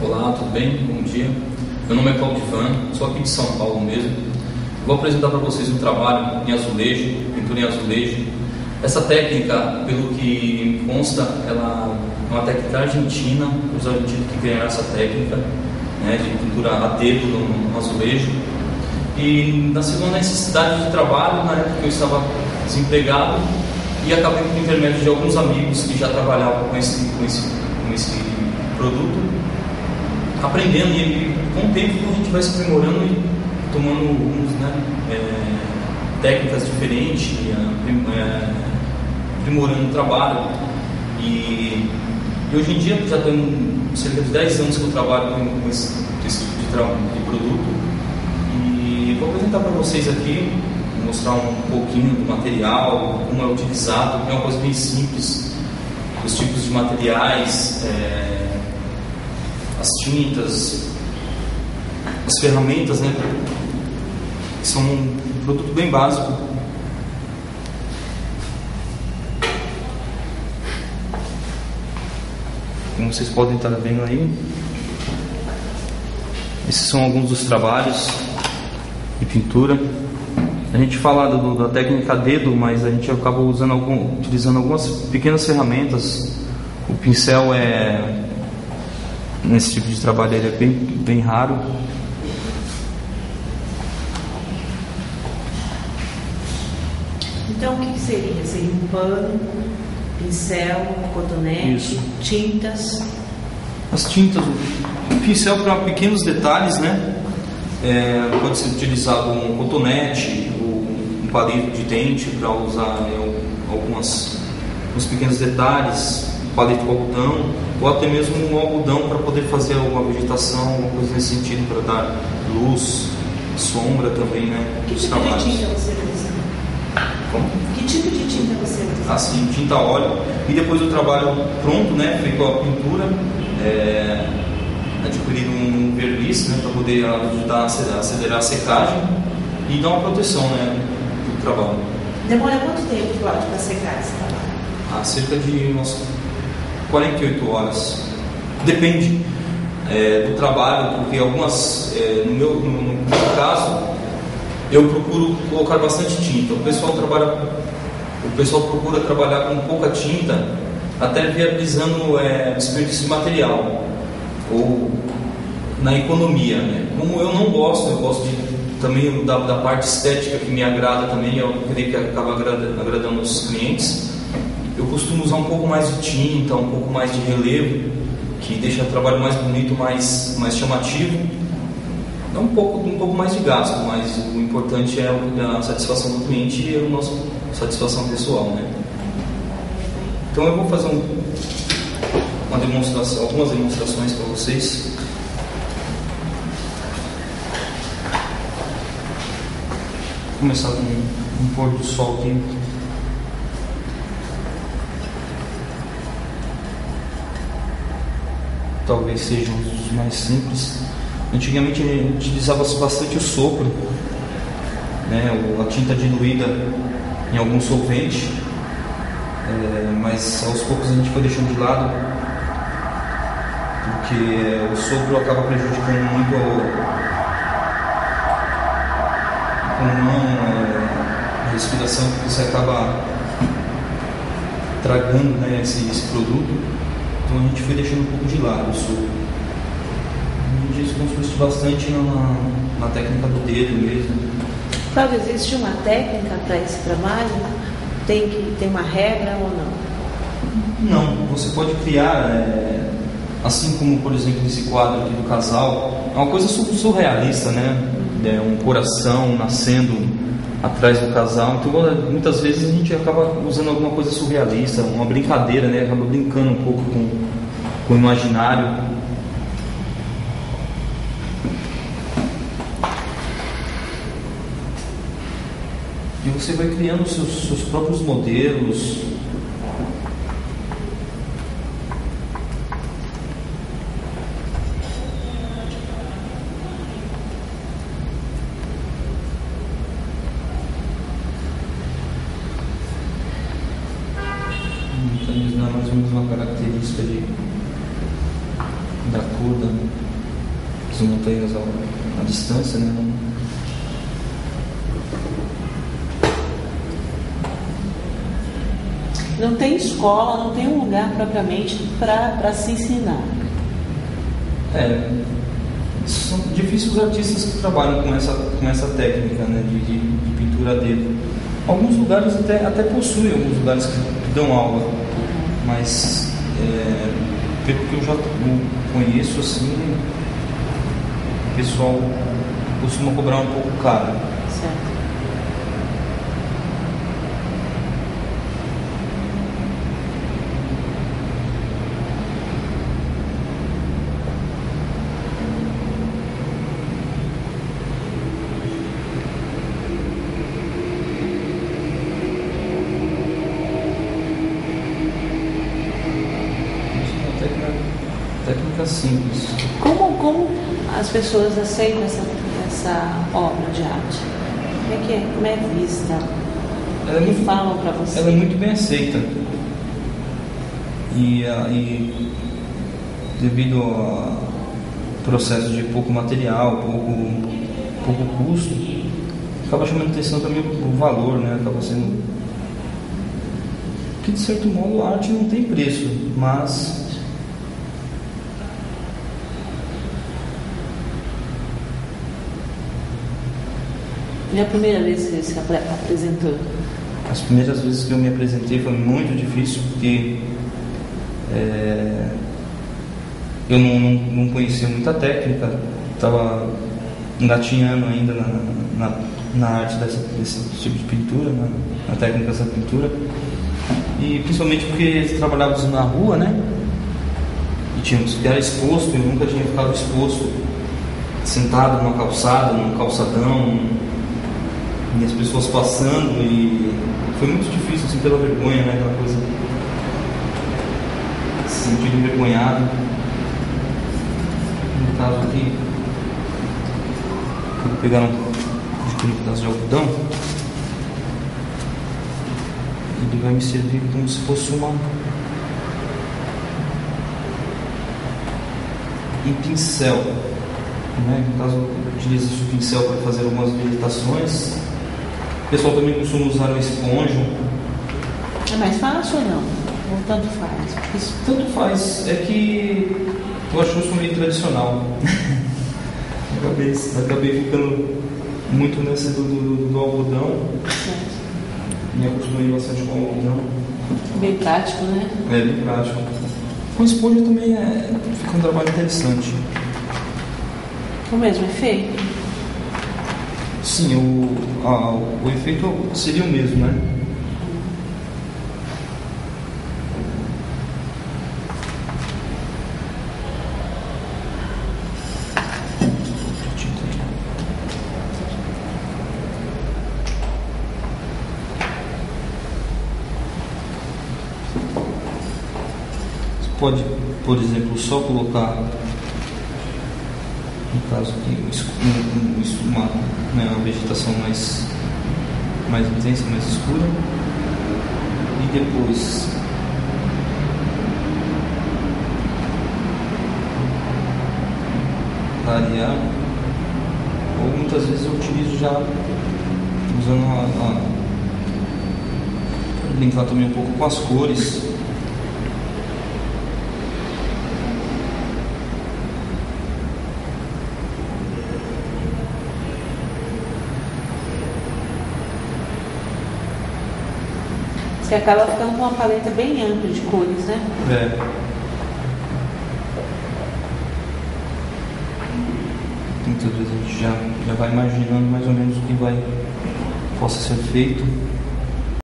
Olá, tudo bem? Bom dia. Meu nome é Claudivan, sou aqui de São Paulo mesmo. Vou apresentar para vocês um trabalho em azulejo, pintura em azulejo. Essa técnica, pelo que me consta, ela é uma técnica argentina, os argentinos que ganharam essa técnica, né, de pintura a dedo no azulejo. E nasceu uma necessidade de trabalho na época que eu estava desempregado e acabei por intermédio de alguns amigos que já trabalhavam com esse produto, aprendendo, e com o tempo a gente vai se aprimorando e tomando algumas técnicas diferentes, aprimorando o trabalho. E hoje em dia já tenho cerca de 10 anos que eu trabalho com esse tipo de produto. E vou apresentar para vocês aqui, mostrar um pouquinho do material, como é utilizado. É uma coisa bem simples, os tipos de materiais, as tintas, as ferramentas, né? São um produto bem básico. Como vocês podem estar vendo aí, esses são alguns dos trabalhos de pintura. A gente fala da técnica a dedo, mas a gente acaba utilizando algumas pequenas ferramentas. O pincel nesse tipo de trabalho ele é bem raro. Então o que seria? Seria um pano, pincel, cotonete, isso, tintas? As tintas, o pincel para pequenos detalhes, né? Pode ser utilizado um cotonete, um palito de dente para usar alguns pequenos detalhes, um palito com algodão, ou até mesmo um algodão para poder fazer alguma vegetação, alguma coisa nesse sentido, para dar luz, sombra também, né? Que tipo de tinta você usa? Como? Que tipo de tinta você usa? Assim, tinta a óleo. E depois do trabalho pronto, né, feito a pintura, adquirido um verniz, né, para poder ajudar a acelerar a secagem e dar uma proteção, né, do trabalho. Demora quanto tempo, Cláudio, para secar esse trabalho? Cerca de umas 48 horas. Depende do trabalho, porque algumas, no meu caso, eu procuro colocar bastante tinta. O pessoal procura trabalhar com pouca tinta, até viabilizando desperdício de material ou na economia, né? Como eu não gosto, eu gosto também da parte estética que me agrada também, eu creio que acaba agradando os clientes. Eu costumo usar um pouco mais de tinta, um pouco mais de relevo, que deixa o trabalho mais bonito, mais chamativo. É um pouco mais de gasto, mas o importante é a satisfação do cliente e a nossa satisfação pessoal, né? Então eu vou fazer algumas demonstrações para vocês. Vou começar com um pôr do sol aqui. Talvez seja um dos mais simples. Antigamente a gente utilizava bastante o sopro, né, a tinta diluída em algum solvente, mas aos poucos a gente foi deixando de lado, porque o sopro acaba prejudicando muito o pulmão, a respiração, porque você acaba tragando, né, esse produto. Então a gente foi deixando um pouco de lado o sopro. A gente consiste bastante na técnica do dedo mesmo. Cláudio, existe uma técnica para esse trabalho? Tem uma regra ou não? Não, você pode criar, assim como por exemplo nesse quadro aqui do casal, é uma coisa surrealista, né? Um coração nascendo atrás do casal. Então muitas vezes a gente acaba usando alguma coisa surrealista, uma brincadeira, né? Acaba brincando um pouco com o imaginário. E você vai criando seus próprios modelos. Mais ou menos uma característica da cor as montanhas à distância, né? Não tem escola, não tem um lugar propriamente para se ensinar. São difíceis os artistas que trabalham com essa técnica, né, de pintura a dedo. Alguns lugares até possuem, alguns lugares que dão aula, mas pelo que eu já conheço, assim, o pessoal costuma cobrar um pouco caro. Certo. Técnica simples. Como as pessoas aceitam essa obra de arte? Como é vista? O que falam para você? Ela é muito bem aceita. E devido ao processo de pouco material, pouco custo, acaba chamando atenção também o valor, né? Acaba sendo... Porque, de certo modo, a arte não tem preço, mas... E a primeira vez que você se apresentou? As primeiras vezes que eu me apresentei foi muito difícil, porque eu não conhecia muita técnica, estava engatinhando ainda na arte desse tipo de pintura, na técnica dessa pintura, e principalmente porque trabalhávamos na rua, né? E tínhamos que ficar exposto, eu nunca tinha ficado exposto, sentado numa calçada, num calçadão, e as pessoas passando, e foi muito difícil, assim, pela vergonha, né, aquela coisa, se sentir envergonhado. No caso aqui, vou pegar um pedaço de algodão, ele vai me servir como se fosse um pincel, né? No caso, eu utilizo esse pincel para fazer algumas meditações. O pessoal também costuma usar o esponjo. É mais fácil ou não? Ou tanto faz? Isso tanto faz. É que eu acho isso meio tradicional. Acabei ficando muito nesse do algodão. Me acostumei bastante com o algodão. Bem prático, né? É, bem prático. Com esponja também fica um trabalho interessante. O mesmo efeito? Sim, o efeito seria o mesmo, né? Você pode, por exemplo, só colocar, no caso aqui, uma vegetação mais intensa, mais escura, e depois clarear, ou muitas vezes eu utilizo já usando brincar também um pouco com as cores. Você acaba ficando com uma paleta bem ampla de cores, né? Muitas vezes a gente já vai imaginando mais ou menos o que possa ser feito.